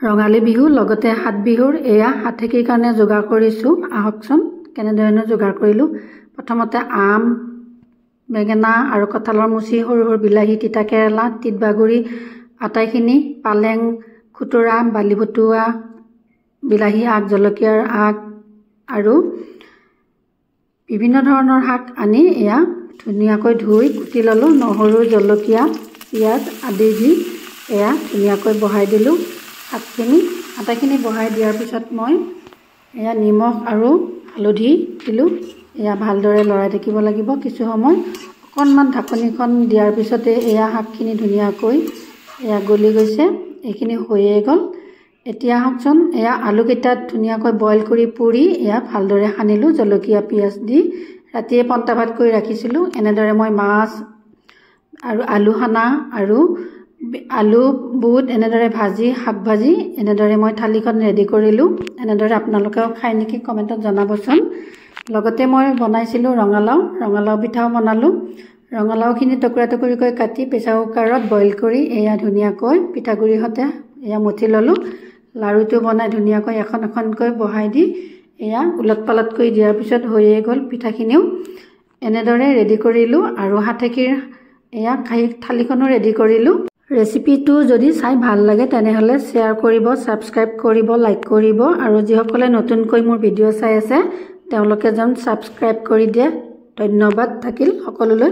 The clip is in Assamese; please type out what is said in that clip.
ৰঙালী বিহু লগতে হাত বিহুৰ এয়া হাতেকীৰ কাৰণে যোগাৰ কৰিছোঁ। আহকচোন কেনেধৰণে যোগাৰ কৰিলোঁ। প্ৰথমতে আম, বেঙেনা আৰু কঁঠালৰ মুচি, সৰু সৰু বিলাহী, তিতা কেৰেলা, তিতবাগুৰি আটাইখিনি, পালেং, খুতুৰা, বালি বটুৱা, বিলাহী আগ, জলকীয়াৰ আগ আৰু বিভিন্ন ধৰণৰ শাক আনি এয়া ধুনীয়াকৈ ধুই কুটি ল'লোঁ। নহৰু, জলকীয়া, পিঁয়াজ আদি দি এয়া ধুনীয়াকৈ বহাই দিলোঁ। শাকখিনি আটাইখিনি বহাই দিয়াৰ পিছত মই এয়া নিমখ আৰু হালধি দিলোঁ। এয়া ভালদৰে লৰাই থাকিব লাগিব কিছু সময়। অকণমান ঢাকনিখন দিয়াৰ পিছতে এয়া শাকখিনি ধুনীয়াকৈ এয়া গলি গৈছে। এইখিনি হৈয়ে গ'ল। এতিয়া আহকচোন এয়া আলুকেইটাত ধুনীয়াকৈ বইল কৰি পুৰি এয়া ভালদৰে সানিলোঁ জলকীয়া পিঁয়াজ দি। ৰাতিয়ে পন্তা ভাত কৰি ৰাখিছিলোঁ। এনেদৰে মই মাছ আৰু আলু সানা আৰু আলু বুট এনেদৰে ভাজি, শাক ভাজি এনেদৰে মই থালিখন ৰেডি কৰিলোঁ। এনেদৰে আপোনালোকেও খাই নেকি কমেণ্টত জনাবচোন। লগতে মই বনাইছিলোঁ ৰঙালাও পিঠাও বনালোঁ। ৰঙালাওখিনি টুকুৰা টুকুৰিকৈ কাটি প্ৰেছাৰ কুকাৰত বইল কৰি এয়া ধুনীয়াকৈ পিঠাগুড়িৰ সৈতে এয়া মঠি ল'লোঁ। লাড়ুটো বনাই ধুনীয়াকৈ এখন এখনকৈ বহাই দি এয়া উলট পালট কৰি দিয়াৰ পিছত হৈয়ে গ'ল পিঠাখিনিও। এনেদৰে ৰেডি কৰিলোঁ আৰু হাতেকীৰ এয়া থালিখনো ৰেডি কৰিলোঁ। ৰেচিপিটো যদি চাই ভাল লাগে তেনেহ'লে শ্বেয়াৰ কৰিব, ছাবস্ক্ৰাইব কৰিব, লাইক কৰিব আৰু যিসকলে নতুনকৈ মোৰ ভিডিঅ' চাই আছে তেওঁলোকে যেন ছাবস্ক্ৰাইব কৰি দিয়ে। ধন্যবাদ থাকিল সকলোলৈ।